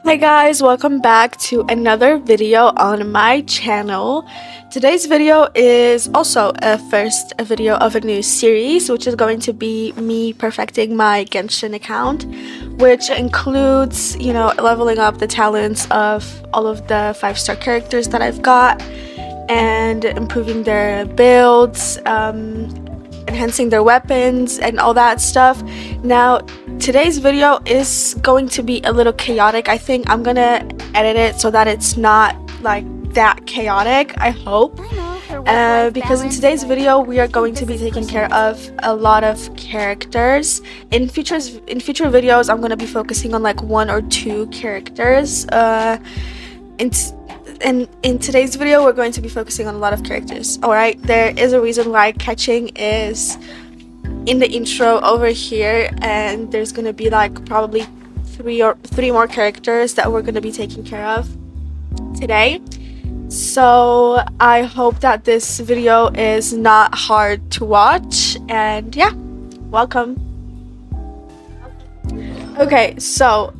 Hi guys, welcome back to another video on my channel. Today's video is also a video of a new series, which is going to be me perfecting my Genshin account, which includes, leveling up the talents of all of the 5-star characters that I've got and improving their builds, enhancing their weapons and all that stuff. Now today's video is going to be a little chaotic. I think I'm gonna edit it so that it's not like that chaotic, I hope, because in today's video we are going to be taking care of a lot of characters. In future videos I'm going to be focusing on like 1 or 2 characters. In today's video we're going to be focusing on a lot of characters. Alright, there is a reason why Keqing is in the intro over here, and there's going to be like probably three more characters that we're going to be taking care of today. So I hope that this video is not hard to watch, and yeah, welcome. Okay, so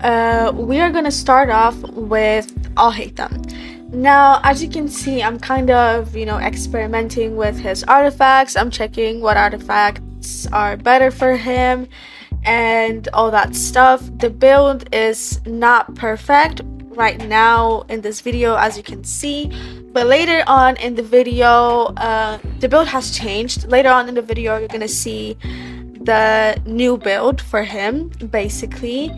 we are going to start off with Alhaitham. Now, as you can see, I'm kind of, experimenting with his artifacts. I'm checking what artifacts are better for him and all that stuff. The build is not perfect right now in this video, as you can see, but later on in the video, the build has changed. Later on in the video, you're gonna see the new build for him, basically.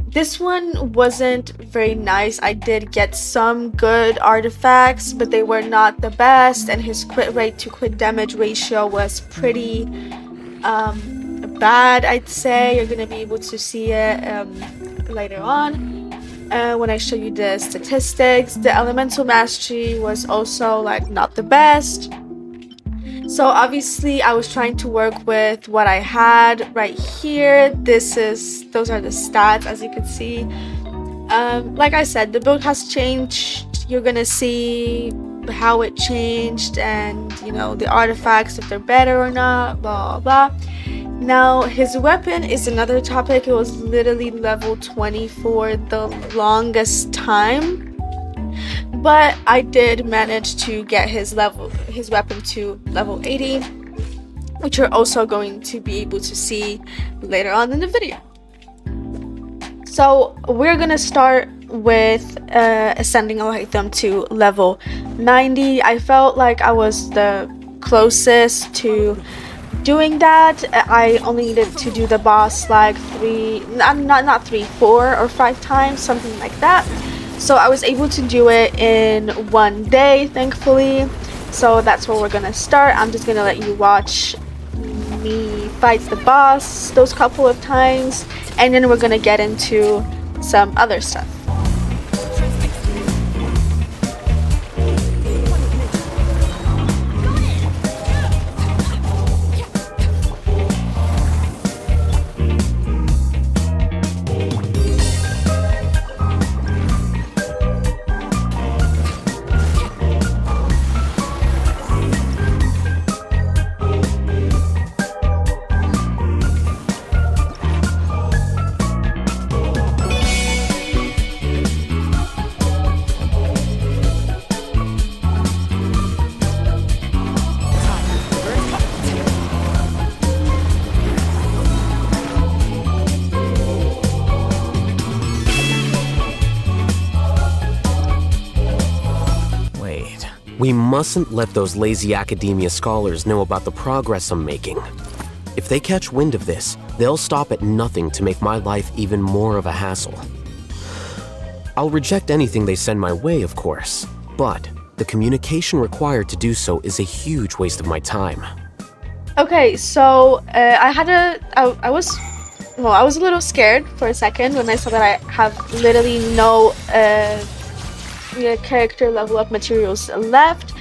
This one wasn't very nice. I did get some good artifacts, but they were not the best, and his crit rate to crit damage ratio was pretty bad, I'd say. You're gonna be able to see it later on when I show you the statistics. The elemental mastery was also like not the best. So obviously I was trying to work with what I had right here. Those are the stats, as you can see. Like I said, the build has changed. You're gonna see how it changed and the artifacts, if they're better or not, blah blah. Now his weapon is another topic. It was literally level 20 for the longest time, but I did manage to get his weapon to level 80, which you're also going to be able to see later on in the video. So we're gonna start with ascending Alhaitham to level 90. I felt like I was the closest to doing that. I only needed to do the boss like 4 or 5 times, something like that. So I was able to do it in 1 day, thankfully. So that's where we're gonna start. I'm just gonna let you watch me fight the boss those couple of times, and then we're gonna get into some other stuff. We mustn't let those lazy academia scholars know about the progress I'm making. If they catch wind of this, they'll stop at nothing to make my life even more of a hassle. I'll reject anything they send my way, of course, but the communication required to do so is a huge waste of my time. Okay, so I was a little scared for a second when I saw that I have literally no character level up materials left,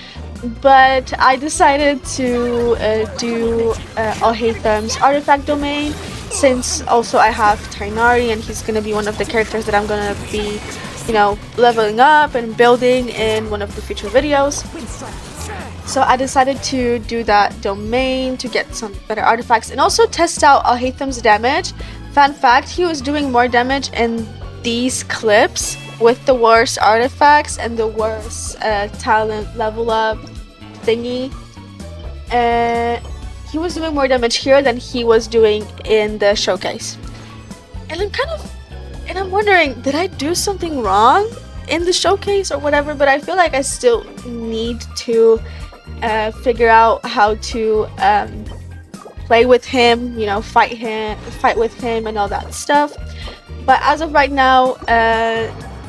but I decided to do Alhaitham's artifact domain, since also I have Tighnari, and he's gonna be one of the characters that I'm gonna be leveling up and building in one of the future videos. So I decided to do that domain to get some better artifacts and also test out Alhaitham's damage. Fun fact, he was doing more damage in these clips with the worst artifacts and the worst talent level up thingy. He was doing more damage here than he was doing in the showcase. And I'm wondering, did I do something wrong in the showcase or whatever? But I feel like I still need to figure out how to play with him, you know, fight with him and all that stuff. But as of right now,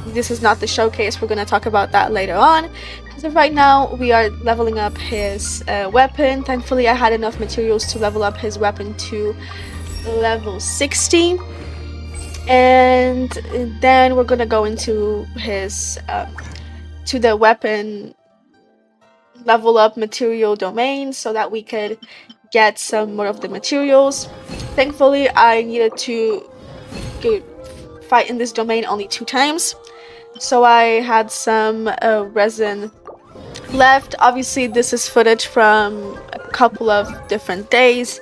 this is not the showcase. We're going to talk about that later on. As of right now, we are leveling up his weapon. Thankfully, I had enough materials to level up his weapon to level 60. And then we're going to go into his to the weapon level up material domain so that we could get some more of the materials. Thankfully, I needed to fight in this domain only 2 times, so I had some resin left. Obviously, this is footage from a couple of different days.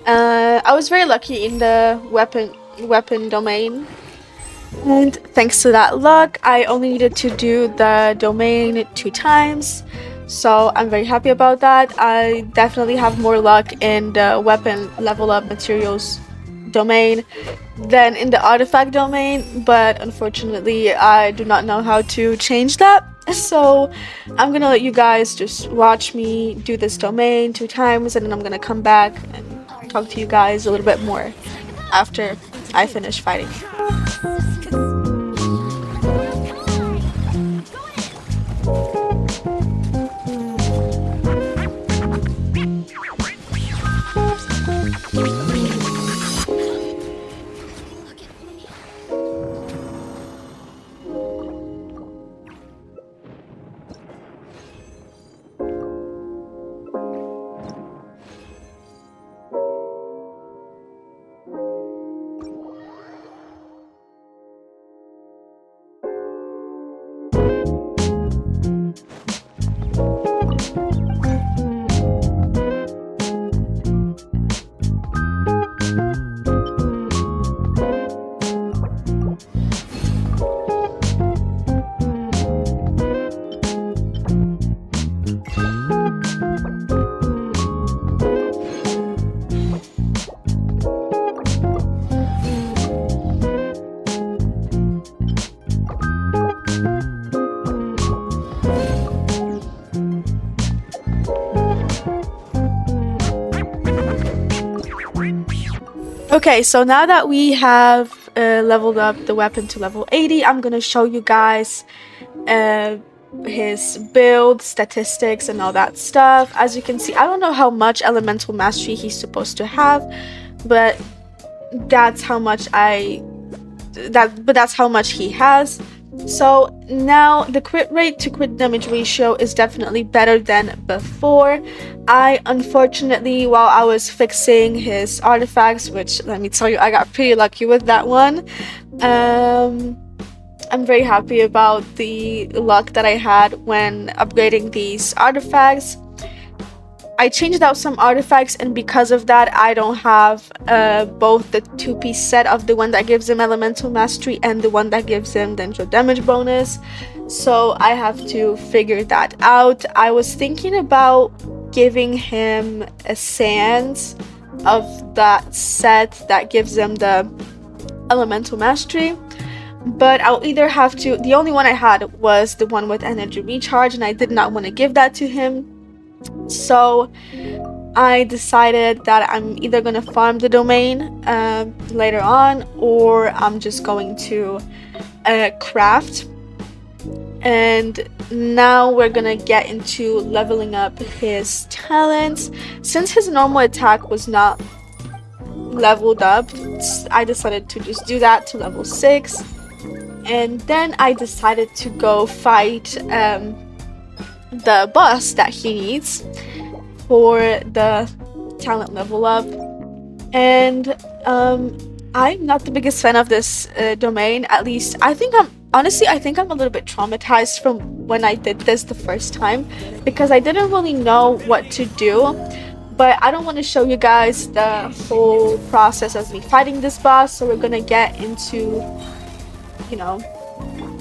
I was very lucky in the weapon domain, and thanks to that luck, I only needed to do the domain 2 times. So I'm very happy about that. I definitely have more luck in the weapon level up materials domain than in the artifact domain, but unfortunately I do not know how to change that. So I'm gonna let you guys just watch me do this domain 2 times, and then I'm gonna come back and talk to you guys a little bit more after I finish fighting. Okay, so now that we have leveled up the weapon to level 80, I'm gonna show you guys his build, statistics, and all that stuff. As you can see, I don't know how much elemental mastery he's supposed to have, but that's how much that's how much he has. So now the crit rate to crit damage ratio is definitely better than before. I unfortunately, while I was fixing his artifacts, which let me tell you, I got pretty lucky with that one. I'm very happy about the luck that I had when upgrading these artifacts. I changed out some artifacts, and because of that, I don't have both the 2-piece set of the one that gives him elemental mastery and the one that gives him the damage bonus. So I have to figure that out. I was thinking about giving him a sans of that set that gives him the elemental mastery, but I'll either have to. The only one I had was the one with energy recharge, and I did not want to give that to him. So I decided that I'm either going to farm the domain later on, or I'm just going to craft. And now we're going to get into leveling up his talents. Since his normal attack was not leveled up, I decided to just do that to level 6. And then I decided to go fight the boss that he needs for the talent level up. And I'm not the biggest fan of this domain. At least I think I'm a little bit traumatized from when I did this the first time, because I didn't really know what to do. But I don't want to show you guys the whole process of me fighting this boss, so we're gonna get into, you know,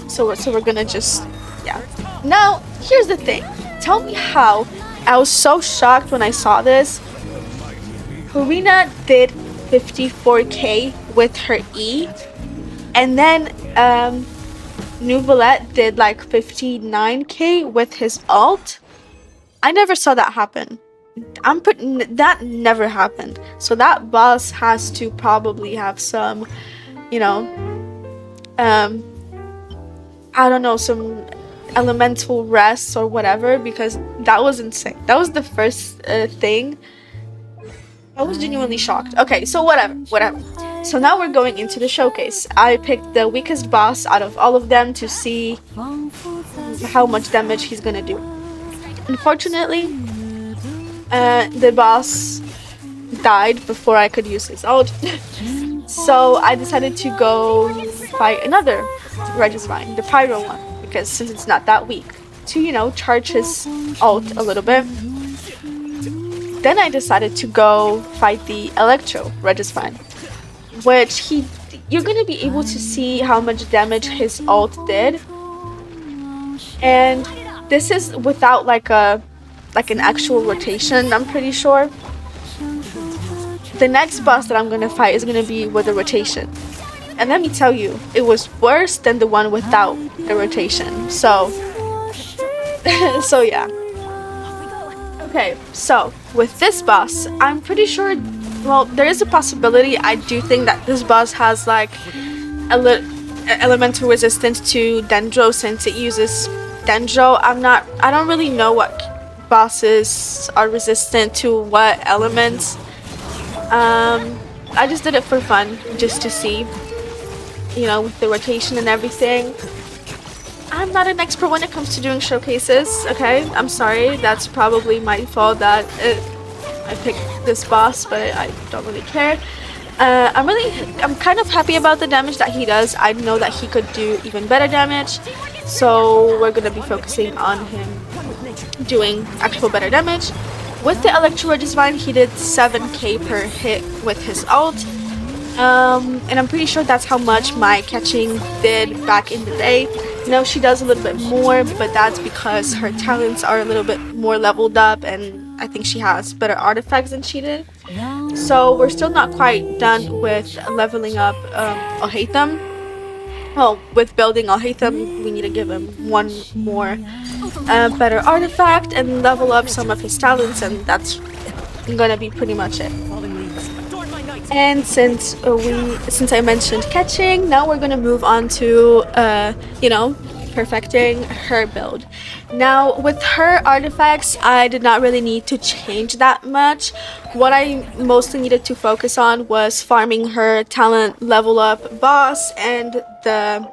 So we're gonna just, yeah. Now, here's the thing. Tell me how. I was so shocked when I saw this. Karina did 54k with her E, and then Nouvelette did like 59k with his alt. I never saw that happen. I'm putting that never happened. So that boss has to probably have some, you know, I don't know, some elemental rests or whatever, because that was insane. That was the first thing. I was genuinely shocked. Okay, so whatever. So now we're going into the showcase. I picked the weakest boss out of all of them to see how much damage he's gonna do. Unfortunately, the boss died before I could use his ult. So I decided to go fight another Regicide, the Pyro one, because since it's not that weak, to, you know, charge his ult a little bit. Then I decided to go fight the Electro Regicide, which you're gonna be able to see how much damage his ult did. And this is without like an actual rotation, I'm pretty sure. The next boss that I'm gonna fight is gonna be with a rotation. And let me tell you, it was worse than the one without the rotation. So, so yeah. Okay, so with this boss, I'm pretty sure, well, there is a possibility. I do think that this boss has like elemental resistance to Dendro, since it uses Dendro. I don't really know what bosses are resistant to what elements. I just did it for fun, just to see, you know, with the rotation and everything. I'm not an expert when it comes to doing showcases, okay? I'm sorry, that's probably my fault that I picked this boss, but I don't really care. I'm kind of happy about the damage that he does. I know that he could do even better damage, so we're gonna be focusing on him doing actual better damage. With the Electro Regicide, he did 7k per hit with his ult. And I'm pretty sure that's how much my Keqing did back in the day. Now she does a little bit more, but that's because her talents are a little bit more leveled up, and I think she has better artifacts than she did. So we're still not quite done with leveling up Alhaitham. Well, with building Alhaitham, we need to give him one more better artifact and level up some of his talents, and that's gonna be pretty much it. And since I mentioned Keqing, now we're gonna move on to you know, perfecting her build. Now with her artifacts, I did not really need to change that much. What I mostly needed to focus on was farming her talent level up boss and the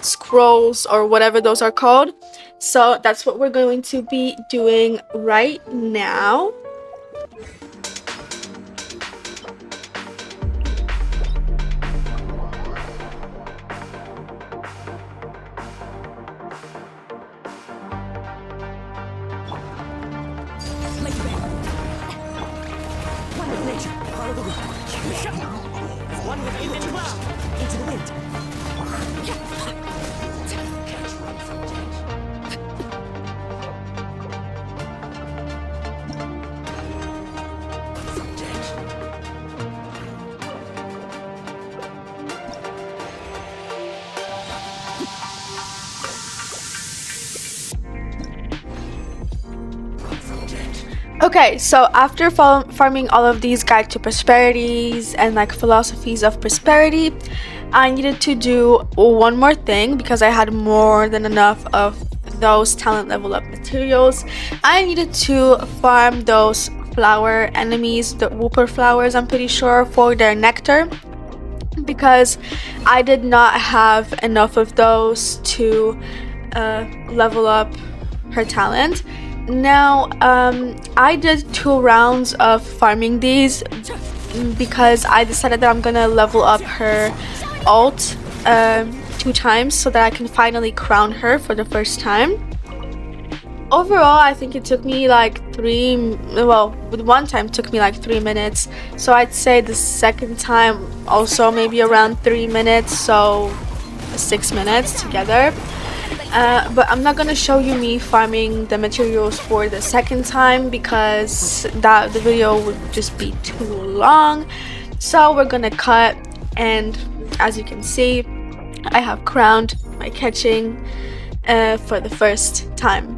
scrolls, or whatever those are called. So that's what we're going to be doing right now. Okay, so after farming all of these guide to prosperities and like philosophies of prosperity, I needed to do one more thing because I had more than enough of those talent level up materials. I needed to farm those flower enemies, the whooper flowers, I'm pretty sure, for their nectar, because I did not have enough of those to level up her talent. Now, I did 2 rounds of farming these because I decided that I'm gonna level up her ult 2 times so that I can finally crown her for the first time. Overall, I think it took me like with one time it took me like 3 minutes. So I'd say the second time also maybe around 3 minutes. So 6 minutes together. But I'm not gonna show you me farming the materials for the second time because the video would just be too long. So we're gonna cut, and as you can see, I have crowned my Keqing for the first time.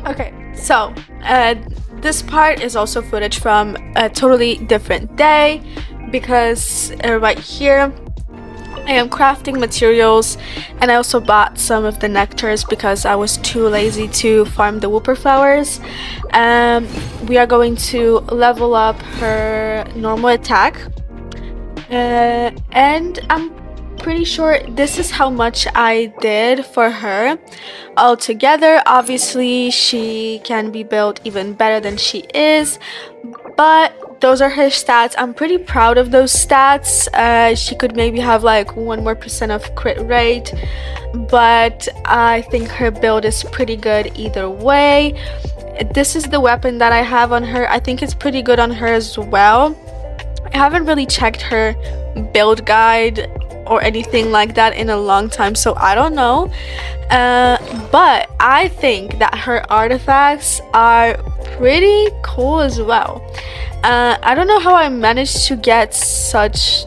Okay, so this part is also footage from a totally different day because right here I am crafting materials, and I also bought some of the nectars because I was too lazy to farm the whooper flowers. We are going to level up her normal attack, and I'm pretty sure this is how much I did for her altogether. Obviously she can be built even better than she is, but those are her stats. I'm pretty proud of those stats. She could maybe have like 1% more of crit rate, but I think her build is pretty good either way. This is the weapon that I have on her. I think it's pretty good on her as well. I haven't really checked her build guide or anything like that in a long time, so I don't know. But I think that her artifacts are pretty cool as well. I don't know how I managed to get such,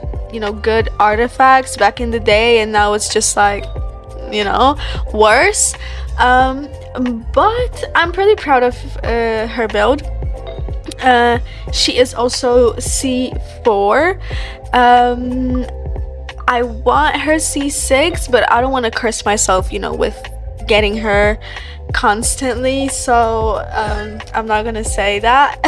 good artifacts back in the day, and now it's just like, worse. But I'm pretty proud of her build. She is also C4. I want her C6, but I don't want to curse myself, with getting her constantly, so I'm not gonna say that.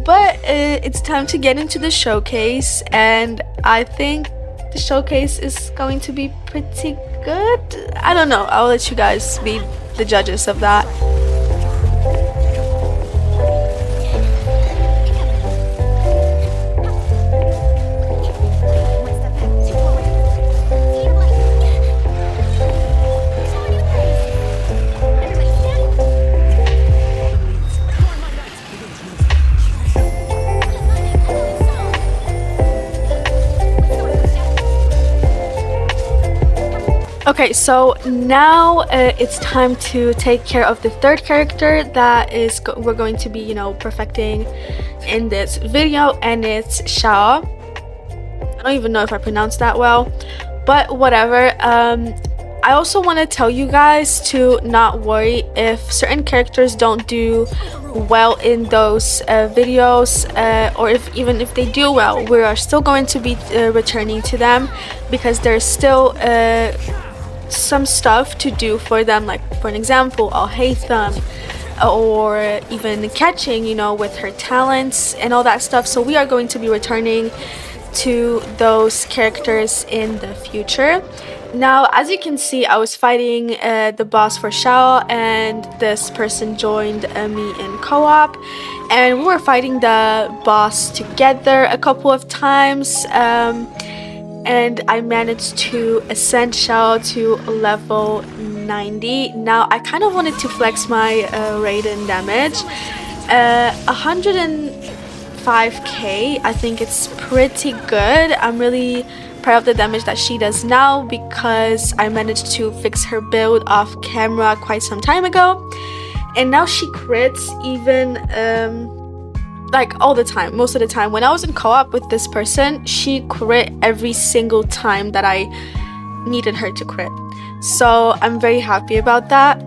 But it's time to get into the showcase, and I think the showcase is going to be pretty good. I don't know, I'll let you guys be the judges of that. Okay, so now it's time to take care of the third character that we're going to be, perfecting in this video, and it's Xiao. I don't even know if I pronounced that well, but whatever. I also want to tell you guys to not worry if certain characters don't do well in those videos, or even if they do well, we are still going to be returning to them because there's still some stuff to do for them, like for an example Alhaitham, or even Keqing, with her talents and all that stuff. So we are going to be returning to those characters in the future. Now, as you can see, I was fighting the boss for Xiao, and this person joined me in co-op, and we were fighting the boss together a couple of times, and I managed to ascend Xiao to level 90. Now, I kind of wanted to flex my Raiden damage. 105k, I think it's pretty good. I'm really proud of the damage that she does now because I managed to fix her build off camera quite some time ago. And now she crits even like all the time, most of the time. When I was in co-op with this person, she crit every single time that I needed her to crit. So I'm very happy about that.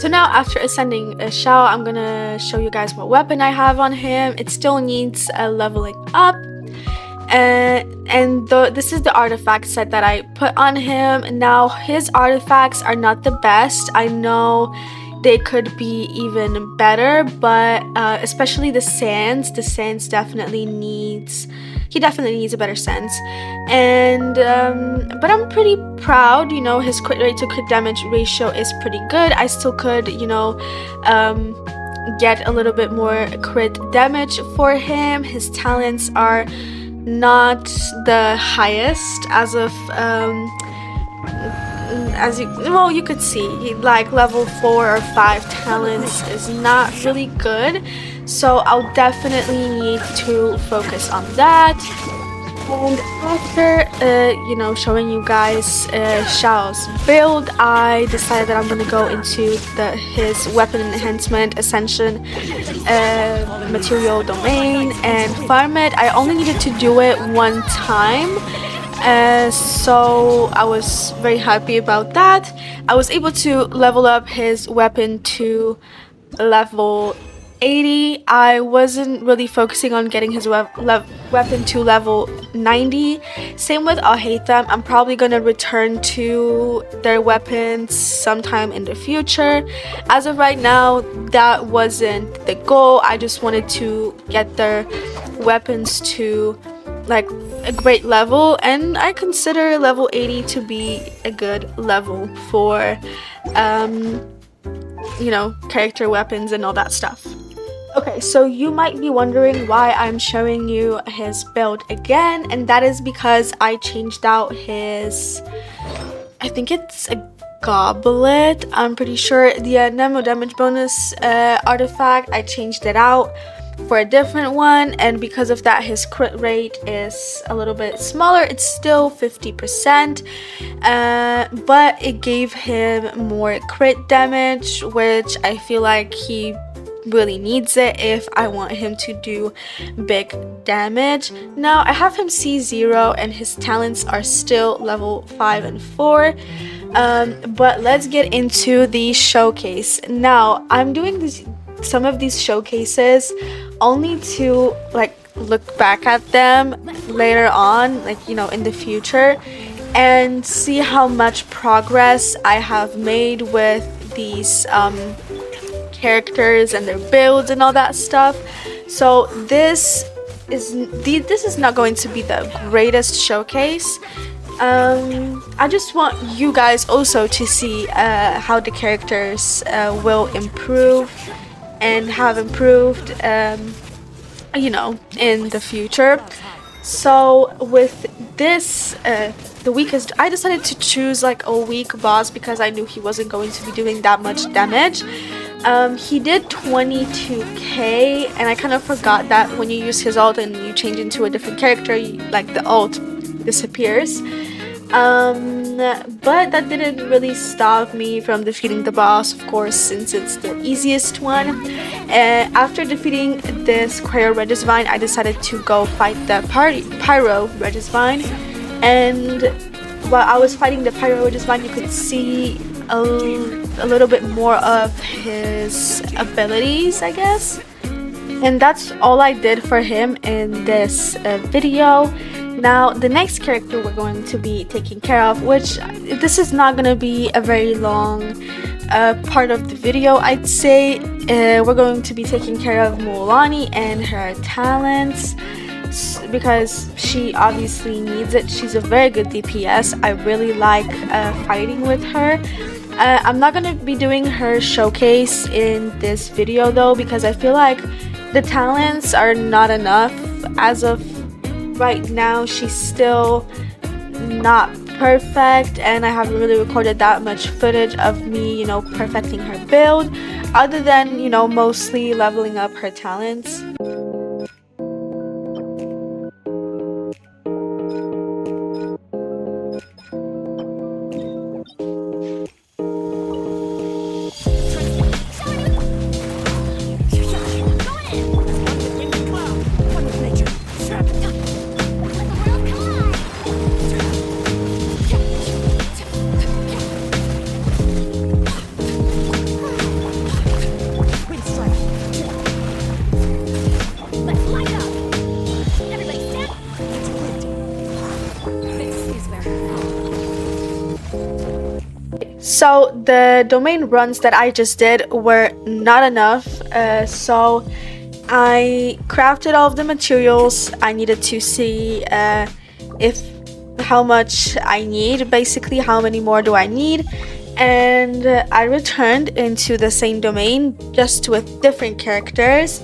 So now, after ascending Xiao, I'm gonna show you guys what weapon I have on him. It still needs leveling up. This is the artifact set that I put on him. Now, his artifacts are not the best. I know they could be even better, but especially the sands. The sands definitely needs he definitely needs a better sense. And but I'm pretty proud, you know, his crit rate to crit damage ratio is pretty good. I still could, you know, get a little bit more crit damage for him. His talents are not the highest as of as you could see, like level 4 or 5 talents is not really good, so I'll definitely need to focus on that. And after you know, showing you guys Xiao's build, I decided that I'm gonna go into his weapon enhancement ascension material domain and farm it. I only needed to do it one time, so I was very happy about that. I was able to level up his weapon to level 80. I wasn't really focusing on getting his weapon to level 90. Same with Alhaitham. I'm probably gonna return to their weapons sometime in the future. As of right now, that wasn't the goal. I just wanted to get their weapons to like a great level, and I consider level 80 to be a good level for you know, character weapons and all that stuff. Okay, so you might be wondering why I'm showing you his build again, and that is because I changed out his, I think it's a goblet, I'm pretty sure, the Nemo damage bonus artifact. I changed it out for a different one, and because of that his crit rate is a little bit smaller. It's still 50%, but it gave him more crit damage, which I feel like he really needs it if I want him to do big damage. Now I have him C0 and his talents are still level 5 and 4, but let's get into the showcase. Now I'm doing some of these showcases only to like look back at them later on, like, you know, in the future, and see how much progress I have made with these characters and their builds and all that stuff. So this is not going to be the greatest showcase. I just want you guys also to see how the characters will improve and have improved, you know, in the future. So with this, the weakest, I decided to choose like a weak boss because I knew he wasn't going to be doing that much damage. He did 22k, and I kind of forgot that when you use his ult and you change into a different character, like the ult disappears. But that didn't really stop me from defeating the boss, of course, since it's the easiest one. After defeating this Cryo Regisvine, I decided to go fight the Pyro Regisvine, and while I was fighting the Pyro Regisvine, you could see a little bit more of his abilities, I guess. And that's all I did for him in this video. Now the next character we're going to be taking care of, which this is not going to be a very long part of the video, I'd say. We're going to be taking care of Mualani and her talents, because she obviously needs it. She's a very good DPS. I really like fighting with her. I'm not going to be doing her showcase in this video though, because I feel like the talents are not enough. As of right now, she's still not perfect, and I haven't really recorded that much footage of me, you know, perfecting her build, other than, you know, mostly leveling up her talents. So the domain runs that I just did were not enough, so I crafted all of the materials. I needed to see if how much I need, basically how many more do I need, and I returned into the same domain just with different characters.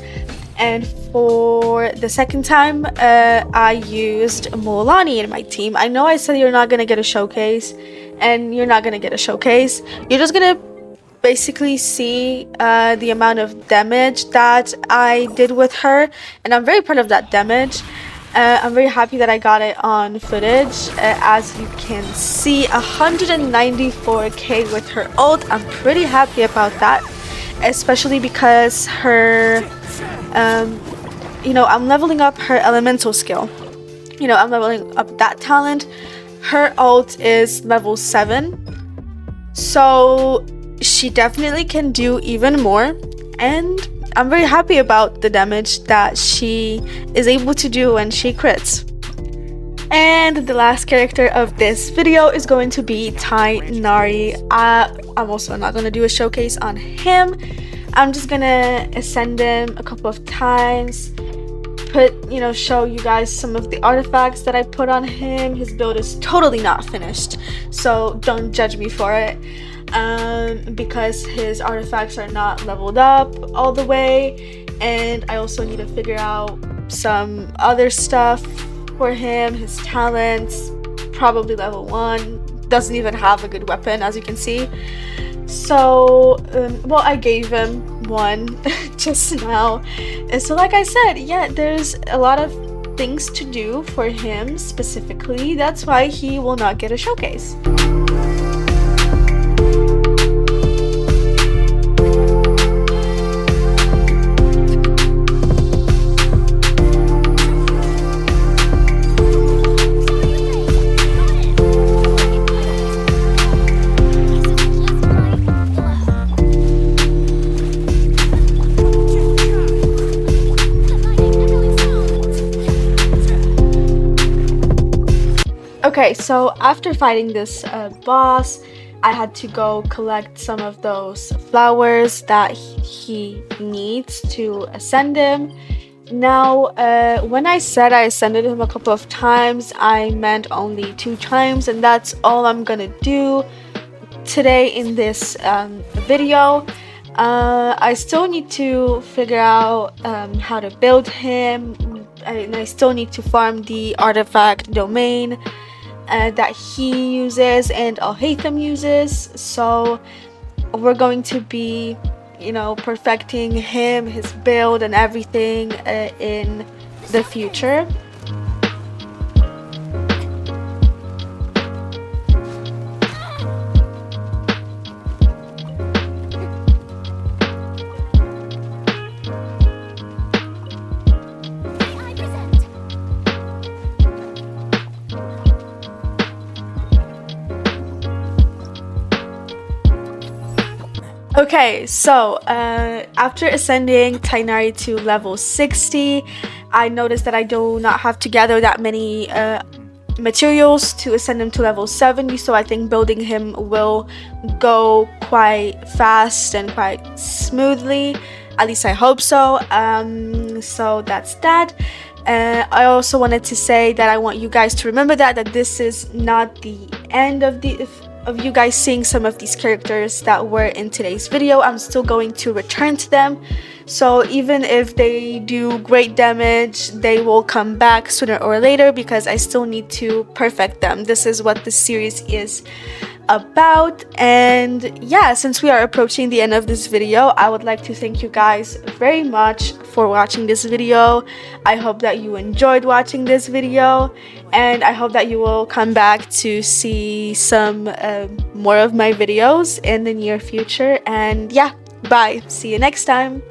And for the second time, I used Mualani in my team. I know I said you're not gonna get a showcase, and you're not gonna get a showcase. You're just gonna basically see the amount of damage that I did with her, and I'm very proud of that damage. I'm very happy that I got it on footage. As you can see, 194k with her ult. I'm pretty happy about that, especially because her I'm leveling up her elemental skill. I'm leveling up that talent. Her ult is level 7, so she definitely can do even more, and I'm very happy about the damage that she is able to do when she crits. And the last character of this video is going to be Tighnari. I'm also not going to do a showcase on him. I'm just gonna ascend him a couple of times, show you guys some of the artifacts that I put on him. His build is totally not finished, so don't judge me for it, because his artifacts are not leveled up all the way, and I also need to figure out some other stuff for him. His talents, probably level 1, doesn't even have a good weapon, as you can see. So I gave him one just now. And so like I said, yeah, there's a lot of things to do for him specifically. That's why he will not get a showcase. Okay, so after fighting this boss, I had to go collect some of those flowers that he needs to ascend him. Now, when I said I ascended him a couple of times, I meant only 2 times, and that's all I'm gonna do today in this video. I still need to figure out how to build him, and I still need to farm the artifact domain that he uses and Alhaitham uses. So we're going to be, perfecting him, his build, and everything in the future. Okay, so after ascending Tighnari to level 60, I noticed that I do not have to gather that many materials to ascend him to level 70, so I think building him will go quite fast and quite smoothly. At least I hope so. So that's that. I also wanted to say that I want you guys to remember that this is not the end of you guys seeing some of these characters that were in today's video. I'm still going to return to them, so even if they do great damage, they will come back sooner or later because I still need to perfect them. This is what this series is about. And yeah, since we are approaching the end of this video, I would like to thank you guys very much for watching this video. I hope that you enjoyed watching this video, and I hope that you will come back to see some more of my videos in the near future. And yeah, bye, see you next time.